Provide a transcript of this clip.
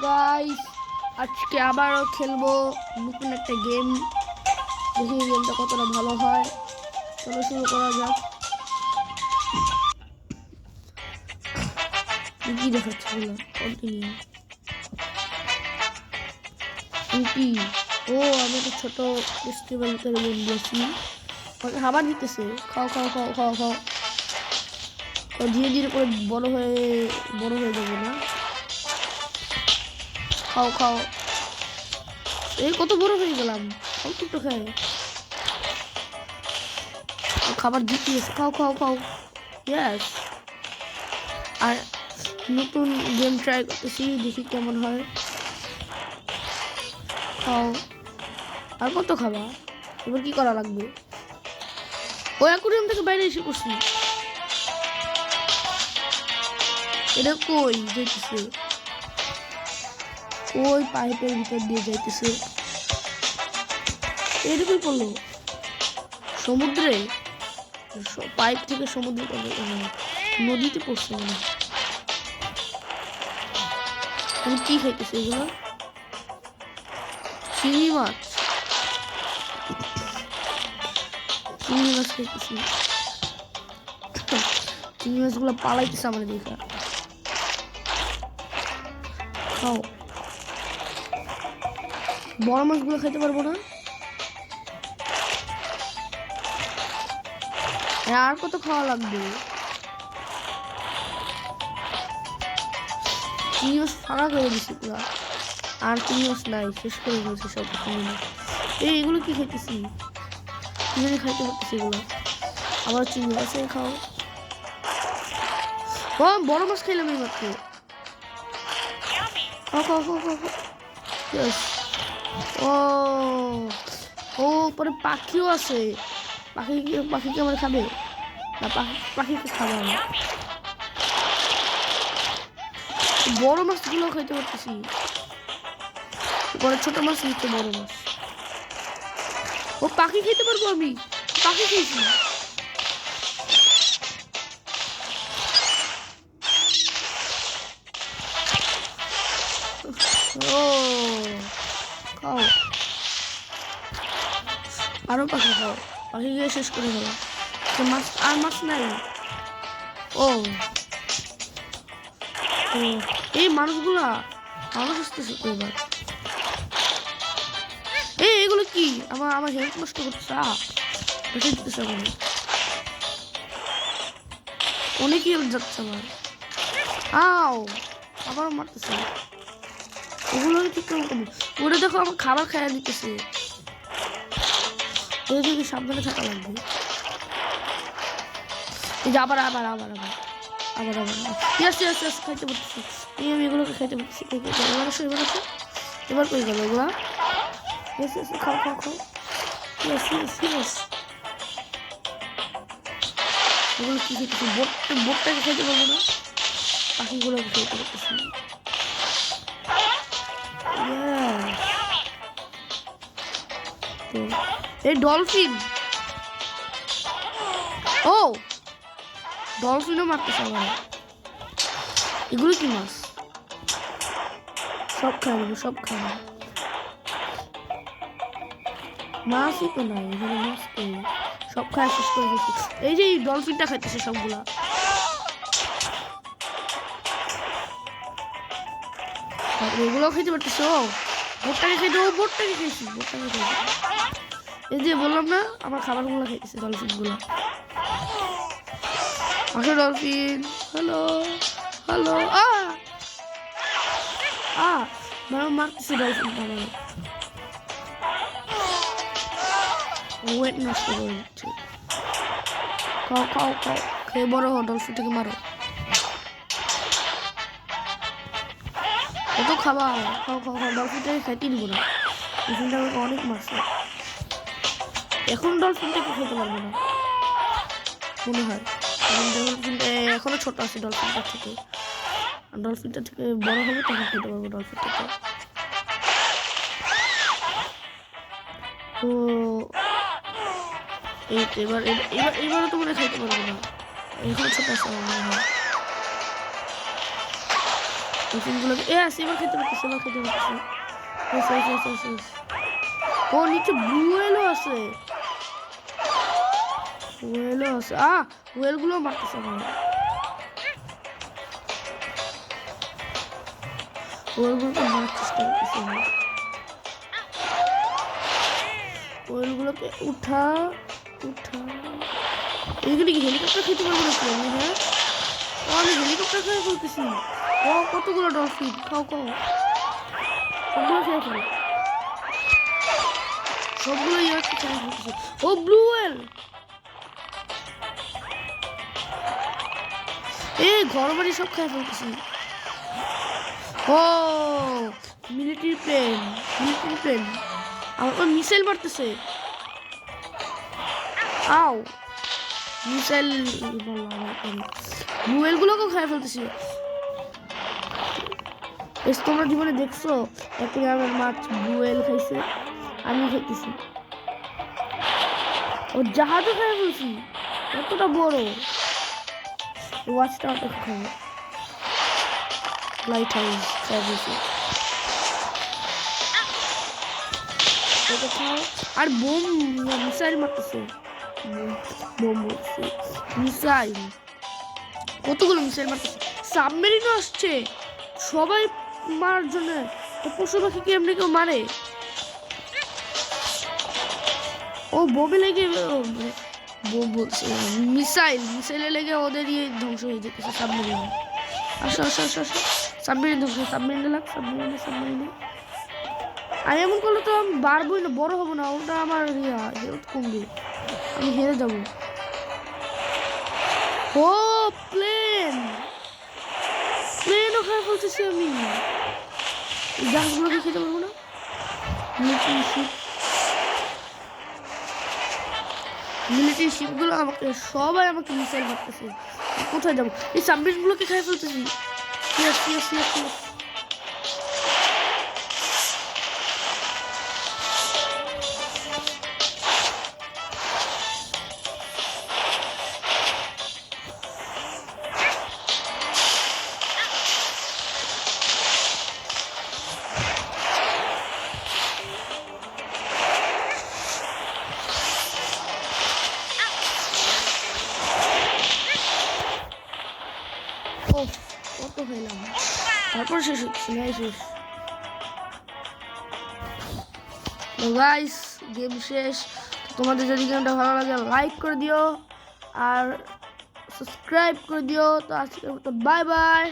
Guys আজকে আবারও খেলবো নতুন একটা গেম। দেখি গেমটা কতটা ভালো হয়। চলো শুরু করা যাক। কি দেখাচ্ছে বলো? কন্টিনিউ কি? ও আমি একটা ছোট ফেস্টিভ্যাল বন্ধু আছি। খাবার দিতেছে, খাও খাও খাও খাও খাও। ধীরে ধীরে করে বড় হয়ে যাবে না? খাও খাও। এই কত বড় হয়ে গেলাম। খাও একটু খাই। খাবার দিতেছে, খাও খাও খাও। ইয়েস। আর নতুন গেম ট্রাই করতেছি, দেখি কেমন হয়। খাও। আর কত খাবা? এবার কি করা লাগবে? ওই অ্যাকুরিয়াম থেকে বাইরে এসে পড়ছি। এটা কই যাইতেছে? ওই পাইপের ভিতর দিয়ে যাইতেছে। এটা কই পড়লো? সমুদ্রে? পাইপ থেকে সমুদ্রে নদীতে পড়ছে মনে হয়। তুমি কি খাইতেছে এগুলো? চিংড়ি মাছ। চিংড়ি মাছ খাইতেছি। চিংড়ি মাছগুলো পালাইতেছে আমার দেখা। খাও। বড় মাছগুলো খাইতে পারবো না? আর কত খাওয়া লাগবে? চিংড়ি মাছ ফাঁকা করে দিছি পুরো। আর চিংড়ি মাছ নাই, শেষ করে দিয়েছে সব চিংড়ি মাছ। এগুলো কি খাইতেছি? কি জানি খাইতে পারতেছি এগুলো। আবার চিংড়ি মাছ খাও। ও বড় মাছ খাইলাম এই মাত্র। খাও খাও খাও খাও খাও। ও ও পরে পাখিও আছে। পাখি কি আমার খাবে? না পাখিকে খাবে আমি। বড় মাছগুলো খাইতে পারতেছি। পরে ছোট মাছ নিচ্ছে, বড় মাছ। ও পাখি খেতে পারবো আমি। পাখি খেয়েছি। ও খাও। আরো পাখি খাও। পাখি খেয়ে শেষ করে গেলাম। মাছ আর মাছ নাই। ও এই মানুষগুলা মানুষ আসতেছে তো এবার। এগুলো কি? আমার হেলথ নষ্ট করতেছে। বেঁচে দিতেছে আমার। অনেকই যাচ্ছে আমার। আও আবারও মারতেছে। ওগুলো ঠিক করবো। ওটা দেখো আমার খাবার খাইয়া দিতেছে। ওই দিকে সাবধানে থাকা লাগবে। এই যে আবার আবার আবার আবার আবার আবার ইয়েস ইয়েস ইয়েস খাইতে পারতেছি। আমি এগুলোকে খাইতে পারতেছি। এবার আসো এবার আসো। এবার কই গেল ওগুলা? ইয়েস ইয়েস খাও খাও খাও। Yes yes yes. এগুলো কি খাইতেছি? বোটটাকে খাইতে পারবো না? পাখিগুলোকে খাইতে পারতেছি। এই ডলফিন। ও ডলফিনও মারতেছে আমার। এগুলো কি মাছ? সব খাই নেবো, সব খাই নেবো। মাছই তো নাই এখানে, মাছ তো সব খাওয়া শেষ করে দিচ্ছি। এই যে ডলফিনটা খাইতেছে সবগুলা। এগুলো খাইতে পারতেছে। ও বোটটাকে খাইতে, ও বোটটাকে খাইছি, বোটটাকে খাইছি। এই যে বললাম না আমার খাবারগুলো খাইতেছে ডলফিন গুলো। আসো ডলফিন। Hello hello. মারতেছে ডলফিনটা আমার। ওয়েট নষ্ট করে দিচ্ছে। খাও খাও খাও। খেয়ে বড় হো, ডলফিনটাকে মারো। কত খাবার? খাও খাও খাও। ডলফিনটাকে খাইতে দিব না। ডলফিনটা আমাকে অনেক মারছে। এখন ডলফিনটাকে খেতে পারবো না মনে হয়। ডলফিনটা এখনো ছোট আছে ডলফিনটার থেকে। ডলফিনটা থেকে বড় হবে তখন খেতে পারবো ডলফিনটাকে। তো এই তো এবারও তো মনে খাইতে পারবো না। এখনো ছোট আছে আমার মনে হয়। মেশিনগুলোকে এবার খেতে পারতেছে ও নিচে ব্লু হুয়েলও আছে হুয়েলগুলো মারতেছে আমার হুয়েলগুলোকে মারার চেষ্টা করতেছে হুয়েলগুলোকে উঠা এগুলি কি হেলিকপ্টার খেতে পারবো নাকি আমি? হ্যাঁ আমি হেলিকপ্টার খেয়ে ফেলতেছি ও কতগুলো ডলফিন খাও সবগুলো খেয়ে ফেলো সবগুলো ইয়ারকে খেয়ে ফেলতেছি ও ব্লু হুয়েল ঘর বাড়ি সব খেয়ে ফেলতেছি ও মিলিটারি প্লেন আমার মিসাইল মারতেছে আও মিসাইল হুয়েলগুলোকেও খেয়ে ফেলতেছি তোমরা জীবনে দেখছো অ্যাকুয়ারিয়ামের মাছ হুয়েল খাইছে আমি খাইতেছি ও জাহাজও খেয়ে ফেলছি এতটা বড় ওয়াচ টাওয়ারটা খাবো লাইট হাউস খেয়ে ফেলছি আর বোম মিসাইল মারতেছে মিসাইল কতগুলো মিসাইল মারতেছে সাবমেরিনও আসছে সবাই মারার জন্য পশু পাখি কি এমনি কেউ মারে ও বোমে লেগে বোম বলছে মিসাইলে লেগে ওদের ধ্বংস হয়ে যেতেছে সাবমেরিন আসো সাবমেরিন ধ্বংস সাবমেরিনে আর এমন করলে তো আমি বাড়বই না বড় হবো না ওটা আমার হেলথ কমবে আমি হেরে যাবো ও প্লেনও খারাপ বলতেছি আমি জাহাজগুলোকে খেতে পারবো না মিলিটারি শিপগুলো সবাই আমাকে মিসাইল মারতেছে কোথায় যাবো এই সাবমেরিনগুলোকে খেয়ে ফেলতেছি কত হইলাম তারপর শেষ হচ্ছে গাইস গেম শেষ তোমাদের যদি গেমটা ভালো লাগে লাইক করে দিও আর সাবস্ক্রাইব করে দিও তো আজকের মতো বাই বাই